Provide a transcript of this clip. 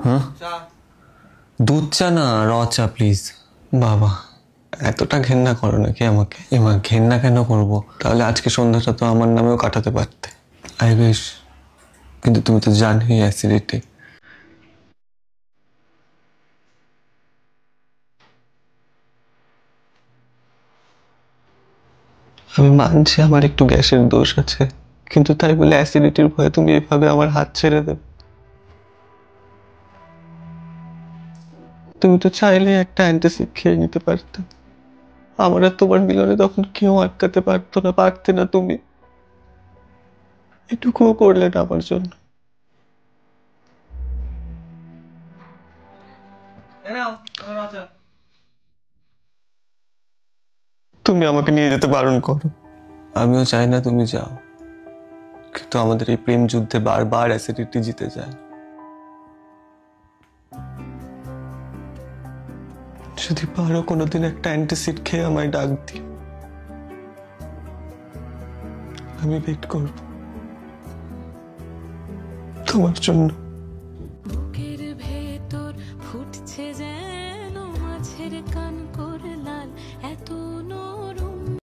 হ্যাঁ, দুধ চা না, র চা প্লিজ। বাবা, এতটা ঘেন্না করো নাকি আমাকে? এমা, ঘেন্না কেন করবো? তাহলে আজকে সন্ধ্যাটা তো আমার নামেও কাটাতে পারতে। আই বেশ, কিন্তু তুমি তো জানোই অ্যাসিডিটি। আমি মানছি আমার একটু গ্যাসের দোষ আছে, কিন্তু তাই বলে অ্যাসিডিটির ভয়ে তুমি এভাবে আমার হাত ছেড়ে দেবে? তুমি তো চাইলে একটা অ্যান্টাসিড খেয়ে নিতে পারতে। আমার আর তোমার মিলনে তখন কেউ আটকাতে পারতো না, পারতে না তুমি। এটুকুও করলে না আমার জন্য। তুমি আমাকে নিয়ে যেতে বারণ করো, আমিও চাই না তুমি যাও, কিন্তু আমাদের এই প্রেম যুদ্ধে বারবার অ্যাসিডিটি জিতে যায়। যদি পারো কোনোদিন একটা অ্যান্টাসিড খেয়ে আমায় ডাক দিও, আমি ওয়েট করব তোমার জন্য। বুকের ভেতর ফুটছে যেন মাছের কানকো